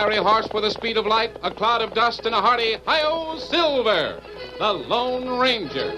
fiery horse with the speed of light, a cloud of dust, and a hearty "Hi-Yo, Silver!" The Lone Ranger.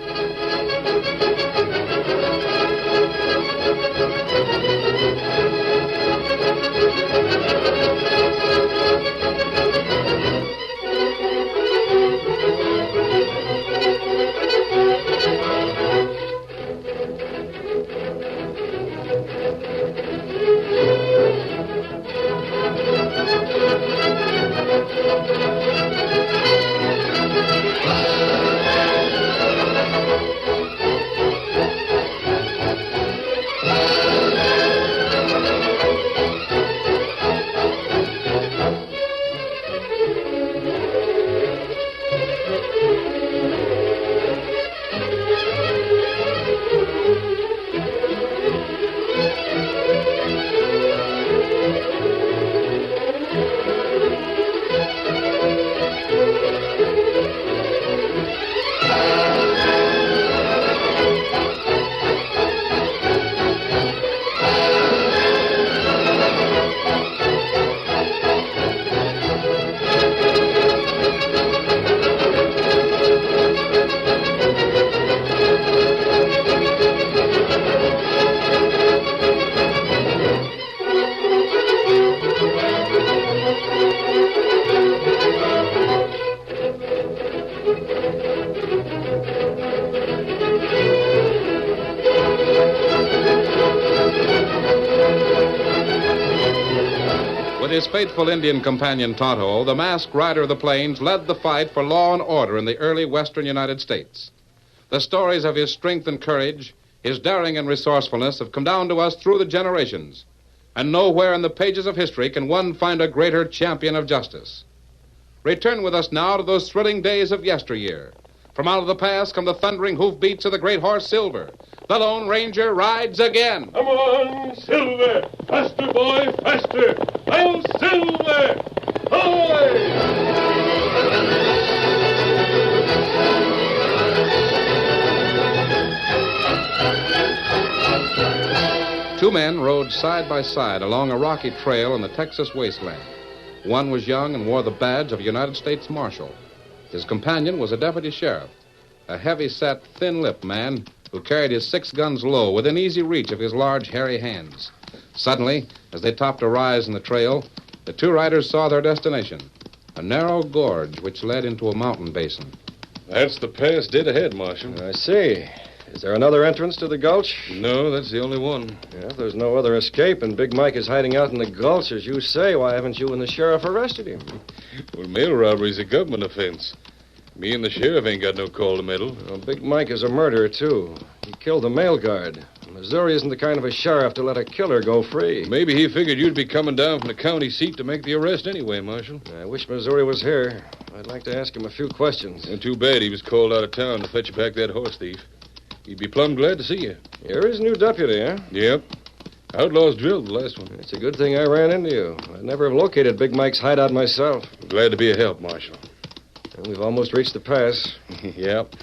With his faithful Indian companion Tonto, the masked rider of the plains led the fight for law and order in the early western United States. The stories of his strength and courage, his daring and resourcefulness have come down to us through the generations. And nowhere in the pages of history can one find a greater champion of justice. Return with us now to those thrilling days of yesteryear. From out of the past come the thundering hoofbeats of the great horse Silver. The Lone Ranger rides again. Come on, Silver! Faster, boy, faster! I'll Silver! Two men rode side by side along a rocky trail in the Texas wasteland. One was young and wore the badge of a United States Marshal. His companion was a deputy sheriff, a heavy-set, thin-lipped man who carried his 6 guns low within easy reach of his large, hairy hands. Suddenly, as they topped a rise in the trail, the two riders saw their destination, a narrow gorge which led into a mountain basin. That's the pass dead ahead, Marshal. I see. Is there another entrance to the gulch? No, that's the only one. Yeah, if there's no other escape and Big Mike is hiding out in the gulch, as you say, why haven't you and the sheriff arrested him? Well, mail robbery's a government offense. Me and the sheriff ain't got no call to meddle. Well, Big Mike is a murderer, too. He killed the mail guard. Missouri isn't the kind of a sheriff to let a killer go free. Maybe he figured you'd be coming down from the county seat to make the arrest anyway, Marshal. I wish Missouri was here. I'd like to ask him a few questions. And too bad he was called out of town to fetch back that horse thief. He'd be plumb glad to see you. You're his new deputy, huh? Yep. Outlaws drilled the last one. It's a good thing I ran into you. I'd never have located Big Mike's hideout myself. Glad to be a help, Marshal. And we've almost reached the pass. Yep.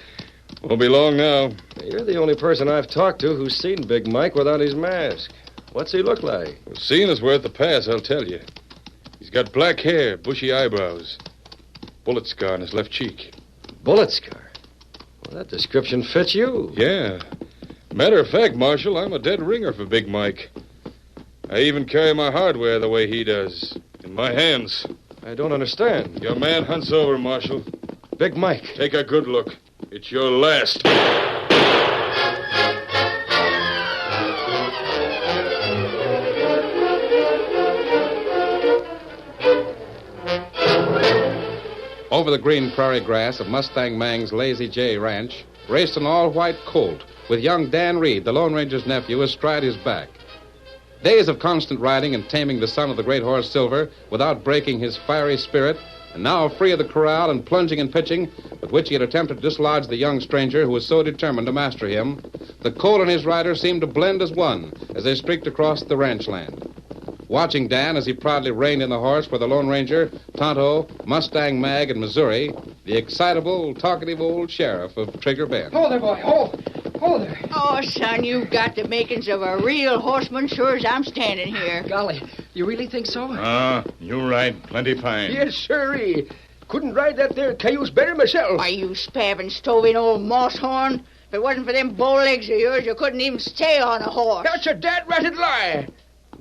Won't be long now. You're the only person I've talked to who's seen Big Mike without his mask. What's he look like? Well, seeing us, we're at the pass, I'll tell you. He's got black hair, bushy eyebrows, bullet scar on his left cheek. Bullet scar? Well, that description fits you. Yeah. Matter of fact, Marshal, I'm a dead ringer for Big Mike. I even carry my hardware the way he does, in my hands. I don't understand. Your man hunts over, Marshal. Big Mike. Take a good look. It's your last. Over the green prairie grass of Mustang Mang's Lazy J Ranch raced an all-white colt with young Dan Reed, the Lone Ranger's nephew, astride his back. Days of constant riding and taming the son of the great horse Silver without breaking his fiery spirit, and now free of the corral and plunging and pitching with which he had attempted to dislodge the young stranger who was so determined to master him, the colt and his rider seemed to blend as one as they streaked across the ranch land. Watching Dan as he proudly reined in the horse for the Lone Ranger, Tonto, Mustang Mag, and Missouri, the excitable, talkative old sheriff of Trigger Bend. Hold there, boy. Hold. Oh, there. Oh, son, you've got the makings of a real horseman, sure as I'm standing here. Golly, you really think so? You ride plenty fine. Yes, sirree. Couldn't ride that there cayuse better myself. Why, you spavined, stoving old moss-horn. If it wasn't for them bow legs of yours, you couldn't even stay on a horse. That's a dad-ratted lie.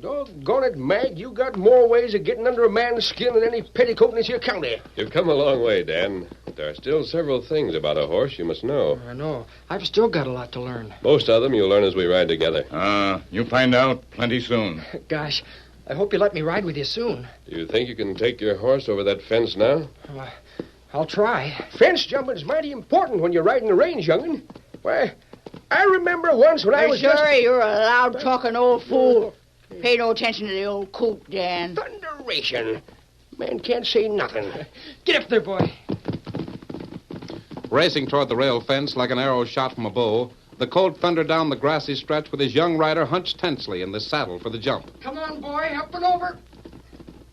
Doggone it, Mag, you got more ways of getting under a man's skin than any petticoat in this here county. You've come a long way, Dan. But there are still several things about a horse you must know. I know. I've still got a lot to learn. Most of them you'll learn as we ride together. You find out plenty soon. Gosh, I hope you let me ride with you soon. Do you think you can take your horse over that fence now? I'll try. Fence jumping's mighty important when you're riding the range, young'un. Why, I remember once when I was sure, you're a loud-talking old fool. Pay no attention to the old coot, Dan. Thunderation. Man can't say nothing. Get up there, boy. Racing toward the rail fence like an arrow shot from a bow, the colt thundered down the grassy stretch with his young rider hunched tensely in the saddle for the jump. Come on, boy, up and over.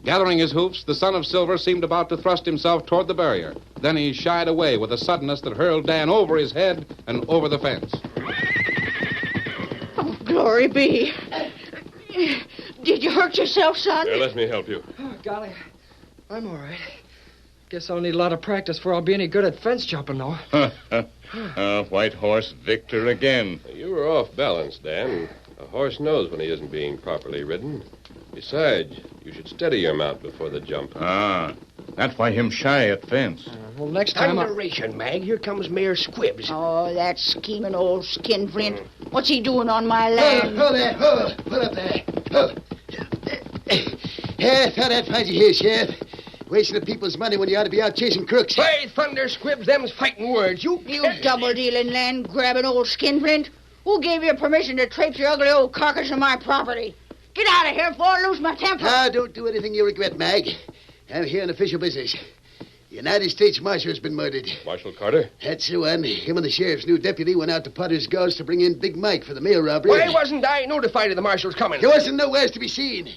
Gathering his hoofs, the son of Silver seemed about to thrust himself toward the barrier. Then he shied away with a suddenness that hurled Dan over his head and over the fence. Oh, glory be. Did you hurt yourself, son? Here, let me help you. Oh, golly, I'm all right. Guess I'll need a lot of practice before I'll be any good at fence jumping, though. White horse victor again. You were off balance, Dan. A horse knows when he isn't being properly ridden. Besides, you should steady your mount before the jump. That's why him shy at fence. Well, next time Thunderation, Mag. Here comes Mayor Squibbs. Oh, that scheming old skinflint. What's he doing on my land? There. Pull up there. Yeah, thought I'd find you here, Sheriff. Wasting the people's money when you ought to be out chasing crooks. Hey, Thunder Squibbs, them's fighting words. You double-dealing, land-grabbing old skinflint. Who gave you permission to traipse your ugly old carcass on my property? Get out of here before I lose my temper. Don't do anything you regret, Mag. I'm here on official business. The United States Marshal's been murdered. Marshal Carter? That's the one. Him and the sheriff's new deputy went out to Potter's Gulch to bring in Big Mike for the mail robbery. Why wasn't I notified of the marshal's coming? He wasn't nowhere to be seen.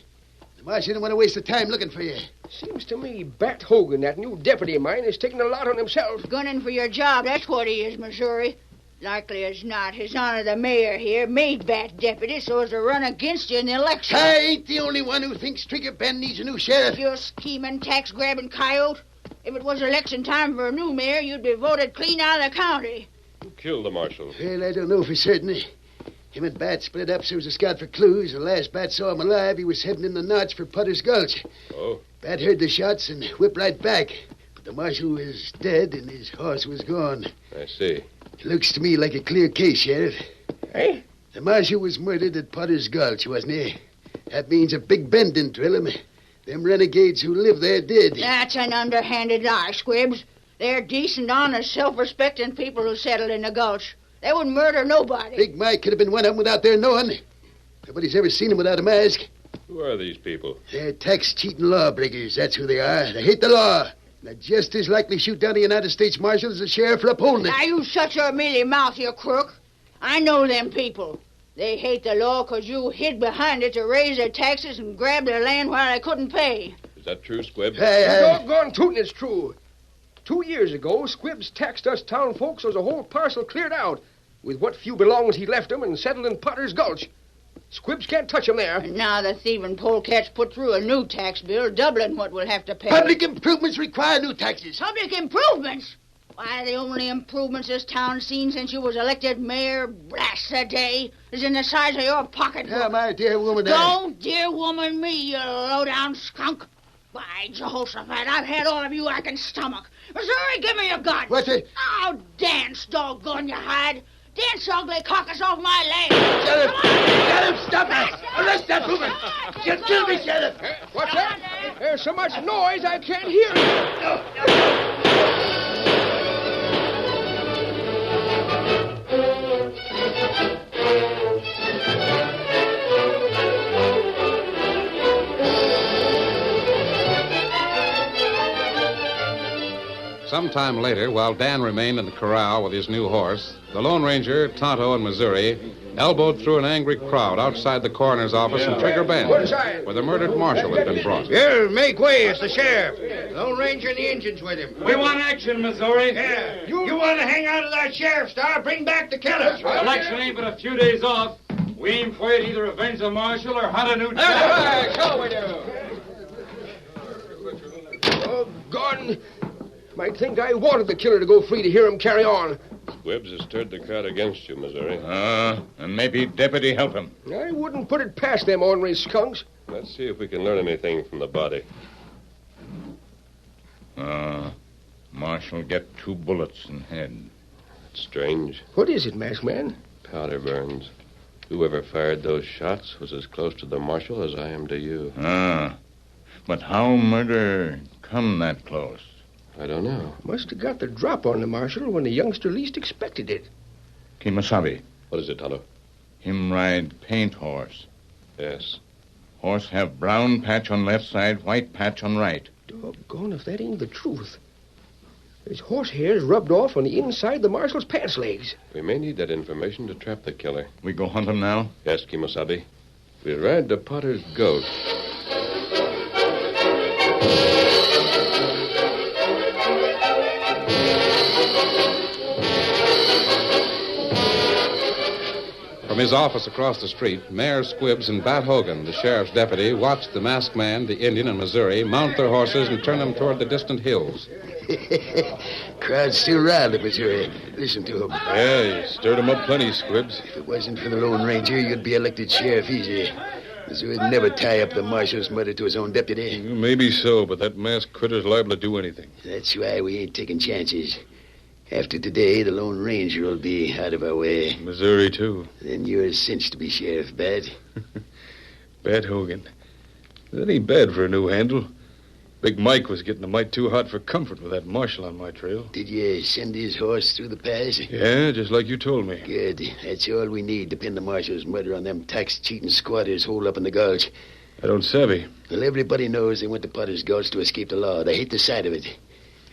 The marshal didn't want to waste the time looking for you. Seems to me Bat Hogan, that new deputy of mine, is taking a lot on himself. Gunning for your job, that's what he is, Missouri. Likely as not, His Honor the Mayor here made Bat deputy so as to run against you in the election. I ain't the only one who thinks Trigger Bend needs a new sheriff. You scheming, tax-grabbing coyote. If it was election time for a new mayor, you'd be voted clean out of the county. Who killed the marshal? Well, I don't know for certain. Him and Bat split up so he was a scout for clues. The last Bat saw him alive, he was heading in the notch for Potter's Gulch. Oh? Bat heard the shots and whipped right back. But the marshal was dead and his horse was gone. I see. It looks to me like a clear case, Sheriff. Eh? The marshal was murdered at Potter's Gulch, wasn't he? That means if Big Ben didn't drill him, them renegades who live there did. That's an underhanded lie, Squibbs. They're decent, honest, self-respecting people who settled in the Gulch. They wouldn't murder nobody. Big Mike could have been one of them without their knowing. Nobody's ever seen him without a mask. Who are these people? They're tax-cheating lawbreakers, that's who they are. They hate the law. They're just as likely shoot down the United States Marshal as the sheriff for upholding it. Now, you shut your mealy mouth, you crook. I know them people. They hate the law 'cause you hid behind it to raise their taxes and grab their land while they couldn't pay. Is that true, Squibb? Doggone tootin' it's true. 2 years ago, Squibbs taxed us town folks so the whole parcel cleared out, with what few belongings he left them and settled in Potter's Gulch. Squibbs can't touch him there. And now the thieving polecats put through a new tax bill, doubling what we'll have to pay. Public improvements require new taxes. Public improvements? Why, the only improvements this town's seen since you was elected mayor, blast the day, is in the size of your pocketbook. Yeah, my dear woman. Don't dear woman me, you low-down skunk. By Jehoshaphat, I've had all of you I can stomach. Missouri, give me your gun. What's it? Oh, dance, doggone your hide. Dance, ugly carcass off my land. Sheriff, stop it. Arrest that woman. She'll kill me, Sheriff. What's that? There's so much noise I can't hear it. Sometime later, while Dan remained in the corral with his new horse, the Lone Ranger, Tonto, and Missouri elbowed through an angry crowd outside the coroner's office in Trigger Bend, where the murdered marshal had been brought. Here, make way. It's the sheriff. Lone Ranger and the Injuns with him. We want action, Missouri. Yeah. You want to hang out of that sheriff's star? Bring back the killer. Election ain't but a few days off. We aim for it either avenge the marshal or hunt a new That's right. So we do. Oh, Gordon. Might think I wanted the killer to go free to hear him carry on. Squibbs has stirred the crowd against you, Missouri. And maybe deputy help him. I wouldn't put it past them ornery skunks. Let's see if we can learn anything from the body. Marshal get 2 bullets in head. That's strange. What is it, masked man? Powder burns. Whoever fired those shots was as close to the marshal as I am to you. But how murder come that close? I don't know. Must have got the drop on the marshal when the youngster least expected it. Kimasabi. What is it, Tonto? Him ride paint horse. Yes. Horse have brown patch on left side, white patch on right. Doggone if that ain't the truth. There's horse hairs rubbed off on the inside the marshal's pants legs. We may need that information to trap the killer. We go hunt him now? Yes, Kimosabe. We'll ride to Potter's Gulch. From his office across the street, Mayor Squibbs and Bat Hogan, the sheriff's deputy, watched the masked man, the Indian, and Missouri mount their horses and turn them toward the distant hills. Crowd's still riled, Missouri. Listen to him. Yeah, you stirred him up plenty, Squibbs. If it wasn't for the Lone Ranger, you'd be elected sheriff easy. Missouri'd never tie up the marshal's murder to his own deputy. Maybe so, but that masked critter's liable to do anything. That's why we ain't taking chances. After today, the Lone Ranger will be out of our way. Missouri, too. Then you're cinched to be Sheriff, Bat. Bat Hogan. That ain't bad for a new handle. Big Mike was getting a mite too hot for comfort with that marshal on my trail. Did you send his horse through the pass? Yeah, just like you told me. Good. That's all we need to pin the marshal's murder on them tax-cheating squatters holed up in the gulch. I don't savvy. Well, everybody knows they went to Potter's Gulch to escape the law. They hate the sight of it.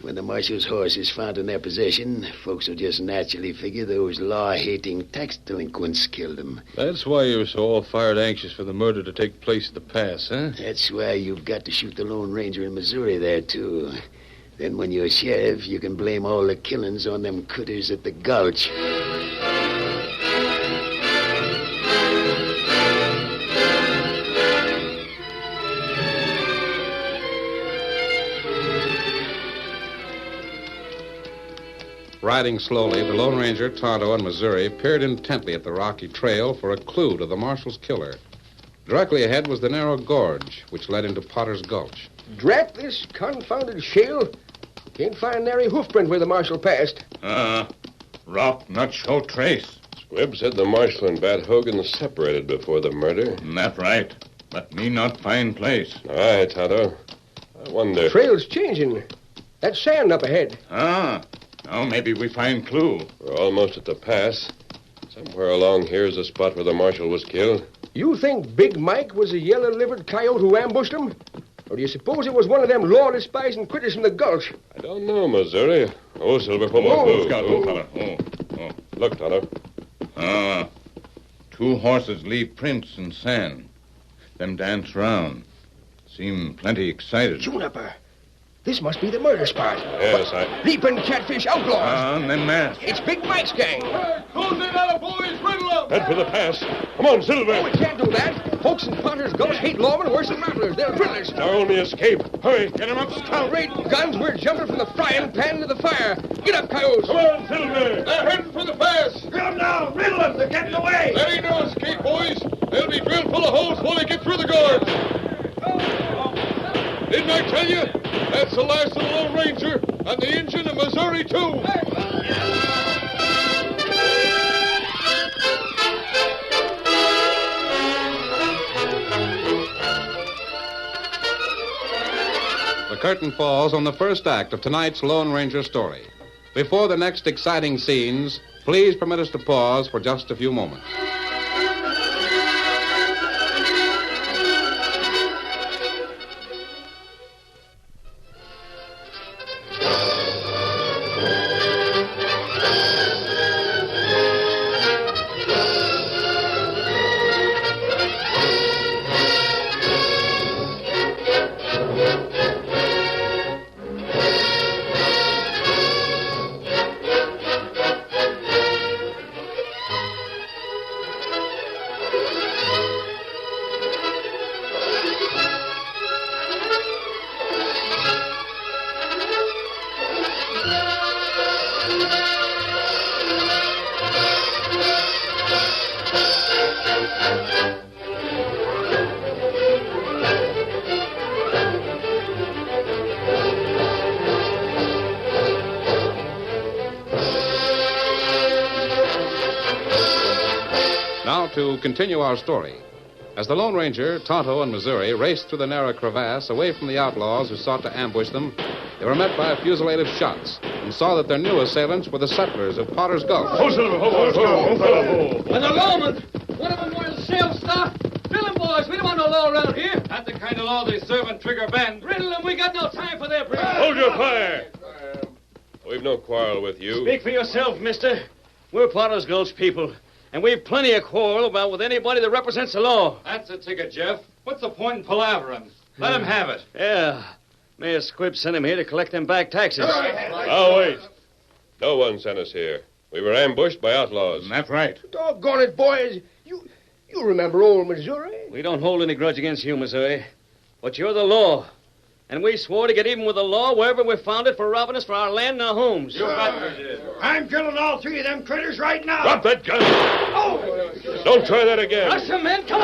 When the marshal's horse is found in their possession, folks will just naturally figure those law-hating tax delinquents killed him. That's why you're so all-fired anxious for the murder to take place at the pass, huh? That's why you've got to shoot the Lone Ranger in Missouri there, too. Then when you're sheriff, you can blame all the killings on them critters at the gulch. Riding slowly, the Lone Ranger, Tonto, and Missouri peered intently at the rocky trail for a clue to the marshal's killer. Directly ahead was the narrow gorge, which led into Potter's Gulch. Drat this confounded shale. Can't find nary hoofprint where the marshal passed. Rock not show trace. Squibb said the marshal and Bat Hogan separated before the murder. That right. But me not find place. All right, Tonto. I wonder... Trail's changing. That's sand up ahead. Now maybe we find clue. We're almost at the pass. Somewhere along here is the spot where the marshal was killed. You think Big Mike was a yellow-livered coyote who ambushed him? Or do you suppose it was one of them law-despising critters from the gulch? I don't know, Missouri. Oh, Silver, come on. Oh, Scout, fella. Look, Tonto. 2 horses leave prints in sand. Them dance round. Seem plenty excited. Juniper. This must be the murder spot. Yes, Leaping catfish outlaws. And then masked. It's Big Mike's gang. Who's in there, boys? Riddle up! Head for the pass. Come on, Silver. Oh, we can't do that. Folks in Potter's Gulch hate lawmen worse than rattlers. They're drillers. It's our only escape. Hurry. Get him up, Scout. Great guns, we're jumping from the frying pan to the fire. Get up, coyotes. Come on, Silver. They're heading for the pass. Come now. Riddle them. They're getting away. There ain't no escape, boys. They'll be drilled full of holes before they get through the gorge. Didn't I tell you? That's the last of the Lone Ranger and the Injun of Missouri, too. The curtain falls on the first act of tonight's Lone Ranger story. Before the next exciting scenes, please permit us to pause for just a few moments. to continue our story. As the Lone Ranger, Tonto, and Missouri raced through the narrow crevasse away from the outlaws who sought to ambush them, they were met by a fusillade of shots and saw that their new assailants were the settlers of Potter's Gulch. And the lawman! One of them wanted to sell stock. Bill 'em, boys. We don't want no law around here. Not the kind of law they serve in Trigger Bend. Riddle them. We got no time for their breed. Hold your fire! We've no quarrel with you. Speak for yourself, mister. We're Potter's Gulch people, and we've plenty of quarrel about with anybody that represents the law. That's a ticket, Jeff. What's the point in palavering? Let him have it. Yeah. Mayor Squibb sent him here to collect them back taxes. Oh, wait. No one sent us here. We were ambushed by outlaws. That's right. Doggone it, boys. You remember old Missouri? We don't hold any grudge against you, Missouri. But you're the law. And we swore to get even with the law wherever we found it for robbing us for our land and our homes. You bet we did. I'm killing all three of them critters right now. Drop that gun! Oh! Don't try that again. Rush them, men. Come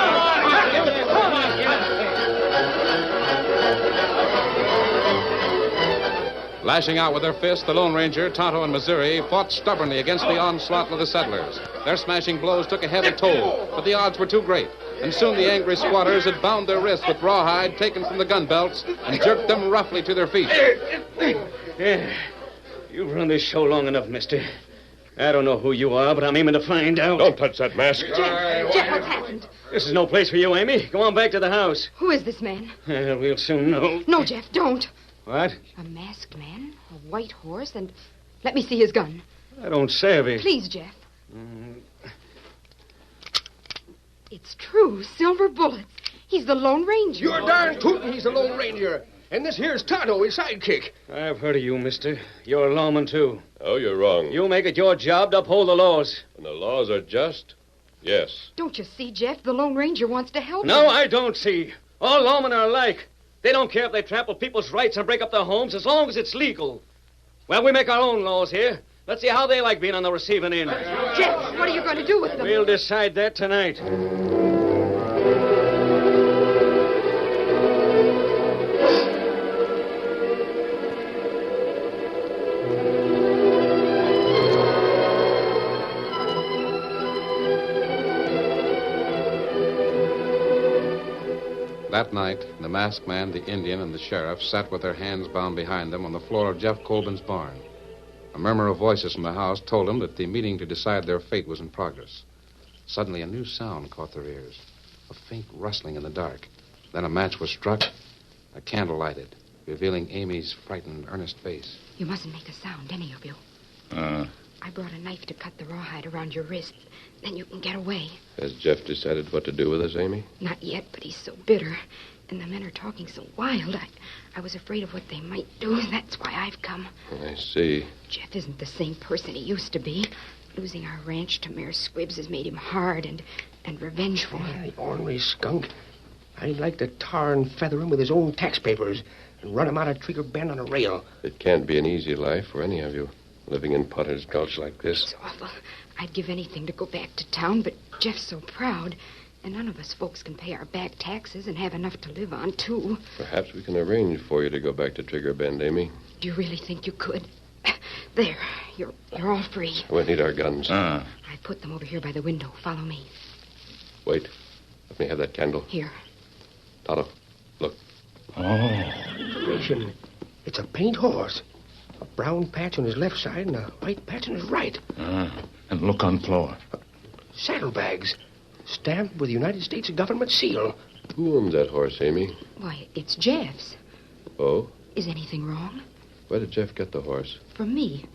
Lashing out with their fists, the Lone Ranger, Tonto, and Missouri fought stubbornly against the onslaught of the settlers. Their smashing blows took a heavy toll, but the odds were too great. And soon the angry squatters had bound their wrists with rawhide taken from the gun belts and jerked them roughly to their feet. Yeah. You've run this show long enough, mister. I don't know who you are, but I'm aiming to find out. Don't touch that mask. Jeff, what's happened? This is no place for you, Amy. Go on back to the house. Who is this man? We'll soon know. No, Jeff, don't. What? A masked man, a white horse, and let me see his gun. I don't savvy. Please, Jeff. It's true, silver bullets. He's the Lone Ranger. You're darn tootin' he's the Lone Ranger. And this here's Tonto, his sidekick. I've heard of you, mister. You're a lawman, too. Oh, you're wrong. You make it your job to uphold the laws. When the laws are just, yes. Don't you see, Jeff? The Lone Ranger wants to help No, him. I don't see. All lawmen are alike. They don't care if they trample people's rights and break up their homes as long as it's legal. Well, we make our own laws here. Let's see how they like being on the receiving end. Jeff, what are you going to do with them? We'll decide that tonight. That night, the masked man, the Indian, and the sheriff sat with their hands bound behind them on the floor of Jeff Colbin's barn. A murmur of voices from the house told them that the meeting to decide their fate was in progress. Suddenly, a new sound caught their ears. A faint rustling in the dark. Then a match was struck, a candle lighted, revealing Amy's frightened, earnest face. You mustn't make a sound, any of you. I brought a knife to cut the rawhide around your wrist. Then you can get away. Has Jeff decided what to do with us, Amy? Not yet, but he's so bitter. And the men are talking so wild. I was afraid of what they might do. That's why I've come. I see. Jeff isn't the same person he used to be. Losing our ranch to Mayor Squibbs has made him hard and revengeful. The ornery skunk. I'd like to tar and feather him with his own tax papers and run him out of Trigger Bend on a rail. It can't be an easy life for any of you, living in Potter's Gulch like this. It's awful. I'd give anything to go back to town, but Jeff's so proud. And none of us folks can pay our back taxes and have enough to live on, too. Perhaps we can arrange for you to go back to Trigger Bend, Amy. Do you really think you could? There, you're all free. We'll need our guns. I put them over here by the window. Follow me. Wait. Let me have that candle. Here. Tonto, look. Information. It's a paint horse. A brown patch on his left side and a white patch on his right. And look on floor. Saddlebags. Stamped with the United States government seal. Who owns that horse, Amy? Why, it's Jeff's. Oh? Is anything wrong? Where did Jeff get the horse? From me.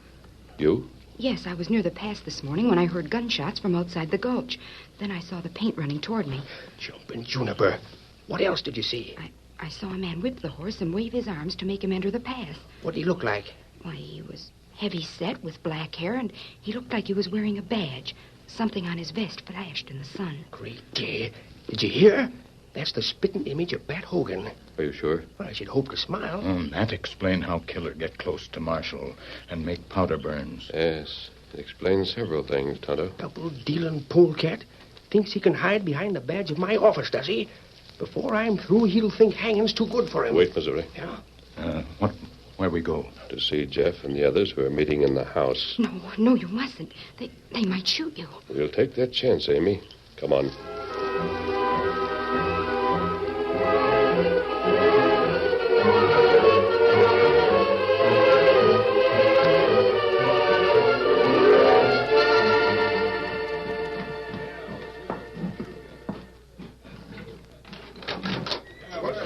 You? Yes, I was near the pass this morning when I heard gunshots from outside the gulch. Then I saw the paint running toward me. Jumping juniper. What else did you see? I saw a man whip the horse and wave his arms to make him enter the pass. What did he look like? Why, he was heavy set with black hair, and he looked like he was wearing a badge. Something on his vest flashed in the sun. Great day. Did you hear? That's the spitting image of Bat Hogan. Are you sure? Well, I should hope to smile. That explain how killer get close to Marshal and make powder burns. Yes. It explains several things, Tonto. Double-dealing polecat. Thinks he can hide behind the badge of my office, does he? Before I'm through, he'll think hanging's too good for him. Wait, Missouri. Yeah? Where we go? To see Jeff and the others who are meeting in the house. No, you mustn't. They might shoot you. We'll take that chance, Amy. Come on.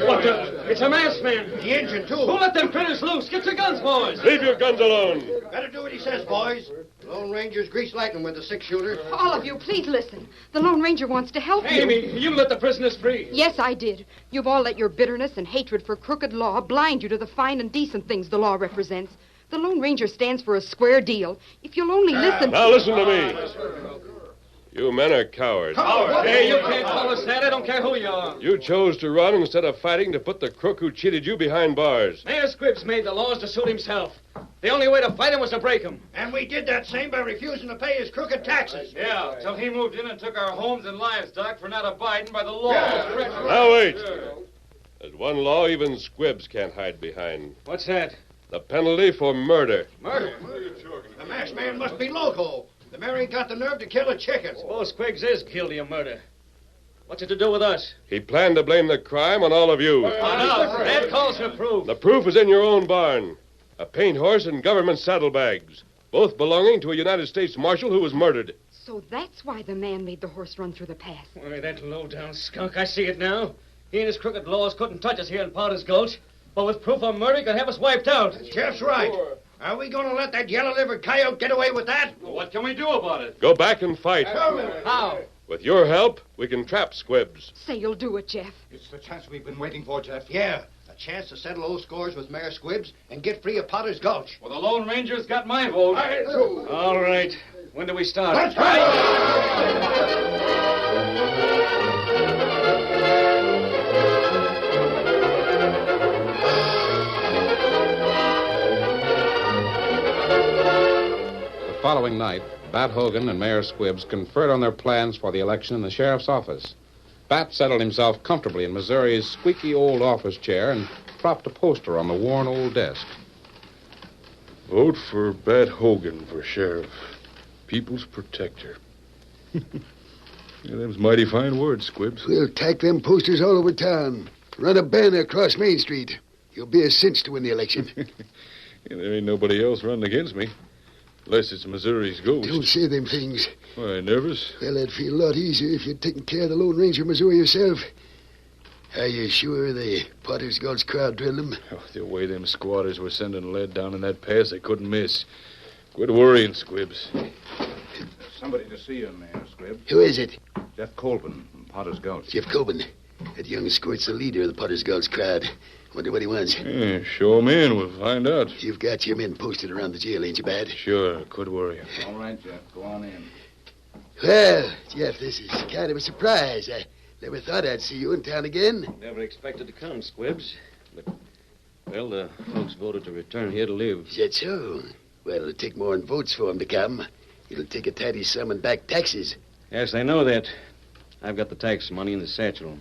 What the? It's a masked man. The engine, too. Who let them critters loose? Get your guns, boys. Leave your guns alone. Better do what he says, boys. Lone Ranger's grease lightning with the six-shooter. All of you, please listen. The Lone Ranger wants to help you. Amy, you let the prisoners free. Yes, I did. You've all let your bitterness and hatred for crooked law blind you to the fine and decent things the law represents. The Lone Ranger stands for a square deal. If you'll only listen... Now listen to me. You men are cowards. Hey, you can't call us that. I don't care who you are. You chose to run instead of fighting to put the crook who cheated you behind bars. Mayor Squibbs made the laws to suit himself. The only way to fight him was to break them. And we did that same by refusing to pay his crooked taxes. Yeah, till he moved in and took our homes and livestock for not abiding by the law. Now wait. There's one law even Squibbs can't hide behind. What's that? The penalty for murder. Murder? The masked man must be loco. The mayor ain't got the nerve to kill a chicken. Suppose Squiggs is guilty of murder. What's it to do with us? He planned to blame the crime on all of you. On us. That calls for proof. The proof is in your own barn. A paint horse and government saddlebags, both belonging to a United States Marshal who was murdered. So that's why the man made the horse run through the pass. Why, that low-down skunk, I see it now. He and his crooked laws couldn't touch us here in Potter's Gulch. But with proof of murder, he could have us wiped out. Jeff's right. Are we going to let that yellow-livered coyote get away with that? Well, what can we do about it? Go back and fight. How? With your help, we can trap Squibbs. Say you'll do it, Jeff. It's the chance we've been waiting for, Jeff. Yeah, a chance to settle old scores with Mayor Squibbs and get free of Potter's Gulch. Well, the Lone Ranger's got my vote. All right. When do we start? Let's go! The following night, Bat Hogan and Mayor Squibbs conferred on their plans for the election in the sheriff's office. Bat settled himself comfortably in Missouri's squeaky old office chair and propped a poster on the worn old desk. Vote for Bat Hogan for sheriff. People's protector. Yeah, them's mighty fine words, Squibbs. We'll tack them posters all over town. Run a banner across Main Street. You'll be a cinch to win the election. Yeah, there ain't nobody else running against me. Unless it's Missouri's ghost. Don't say them things. Why, nervous? Well, that'd feel a lot easier if you'd taken care of the Lone Ranger of Missouri yourself. Are you sure the Potter's Gulch crowd drilled them? Oh, the way them squatters were sending lead down in that pass, they couldn't miss. Quit worrying, Squibbs. Somebody to see you, Mayor Squibb. Who is it? Jeff Colvin from Potter's Gulch. Jeff Coben. That young squirt's the leader of the Potter's Gulch crowd. Wonder what he wants. Yeah, show him in. We'll find out. You've got your men posted around the jail, ain't you, Bad? Sure, quit worrying. All right, Jeff. Go on in. Well, Jeff, this is kind of a surprise. I never thought I'd see you in town again. Never expected to come, Squibbs. But, well, the folks voted to return here to live. Is that so? Well, it'll take more than votes for him to come. It'll take a tidy sum in back taxes. Yes, they know that. I've got the tax money in the satchel.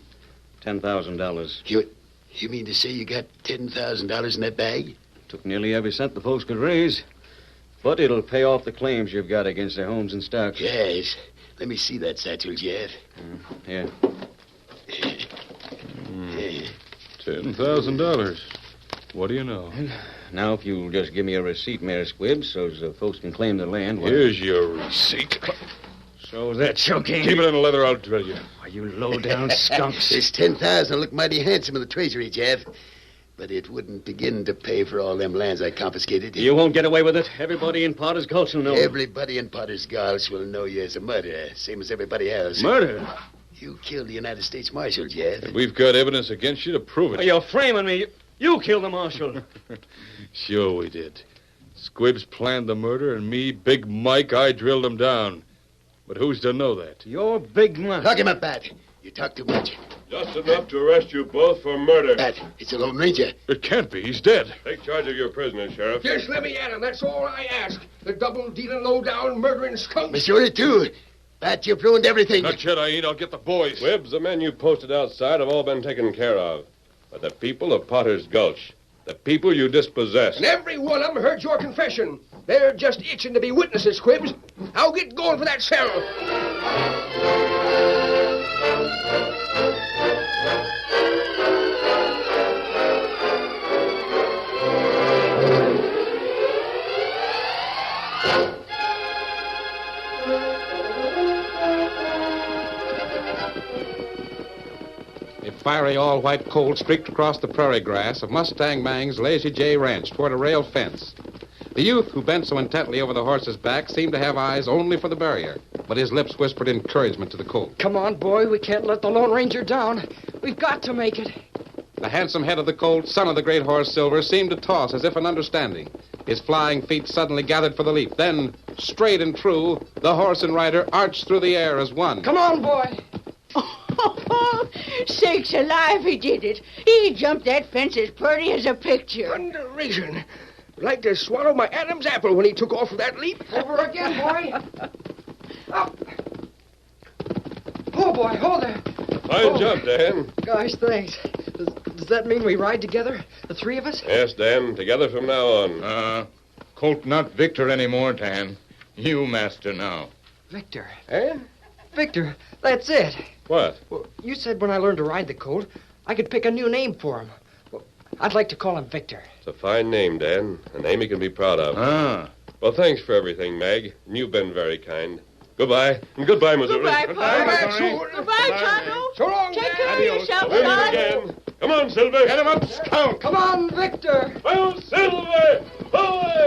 $10,000. You mean to say you got $10,000 in that bag? Took nearly every cent the folks could raise. But it'll pay off the claims you've got against their homes and stock. Yes. Let me see that satchel, Jeff. Here. $10,000. What do you know? Now, if you'll just give me a receipt, Mayor Squibbs, so the folks can claim the land. Here's your receipt. So that choking. Keep it in the leather, I'll drill you. Why, you low-down skunks. This $10,000 will look mighty handsome in the treasury, Jeff. But it wouldn't begin to pay for all them lands I confiscated. You won't get away with it. Everybody in Potter's Gulch will know. Everybody in Potter's Gulch will know you as a murderer, same as everybody else. Murder? You killed the United States Marshal, Jeff. And we've got evidence against you to prove it. Oh, you're framing me. You killed the marshal. Sure we did. Squibbs planned the murder, and me, Big Mike, I drilled him down. But who's to know that? You're Big Mike. Lock him up, Bat. You talk too much. Just enough to arrest you both for murder. Bat, it's the Lone Ranger. It can't be. He's dead. Take charge of your prisoner, Sheriff. Just let me at him. That's all I ask. The double-dealing, low-down, murdering skunk. Missouri, too. Bat, you've ruined everything. Not yet, I ain't. I'll get the boys. Squibbs, the men you posted outside have all been taken care of. But the people of Potter's Gulch, the people you dispossessed. And every one of them heard your confession. They're just itching to be witnesses, Squibbs. I'll get going for that cell. fiery all-white colt streaked across the prairie grass of Mustang Mang's Lazy J Ranch toward a rail fence. The youth who bent so intently over the horse's back seemed to have eyes only for the barrier, but his lips whispered encouragement to the colt. Come on, boy. We can't let the Lone Ranger down. We've got to make it. The handsome head of the colt, son of the great horse Silver, seemed to toss as if in understanding. His flying feet suddenly gathered for the leap. Then, straight and true, the horse and rider arched through the air as one. Come on, boy. Oh, sakes alive, he did it. He jumped that fence as pretty as a picture. Thunderation. Like to swallow my Adam's apple when he took off with that leap. Over again, boy. Up. Oh, boy, hold there. Fine job, Dan. Gosh, thanks. Does that mean we ride together, the three of us? Yes, Dan. Together from now on. Colt not Victor anymore, Dan. You master now. Victor. Eh? Victor, that's it. What? Well, you said when I learned to ride the colt, I could pick a new name for him. Well, I'd like to call him Victor. It's a fine name, Dan. A name he can be proud of. Well, thanks for everything, Mag. And you've been very kind. Goodbye. And goodbye, Missouri. Goodbye, Pa. Goodbye, Tonto. So long, Take Dan. care of yourself, Win son. again. Come on, Silver. Get him up, Scout. Come on, Victor. Oh, Silver! Away!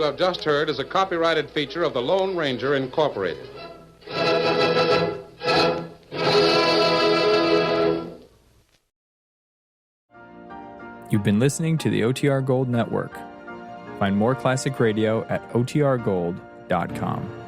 You have just heard is a copyrighted feature of the Lone Ranger Incorporated. You've been listening to the OTR Gold Network. Find more classic radio at otrgold.com.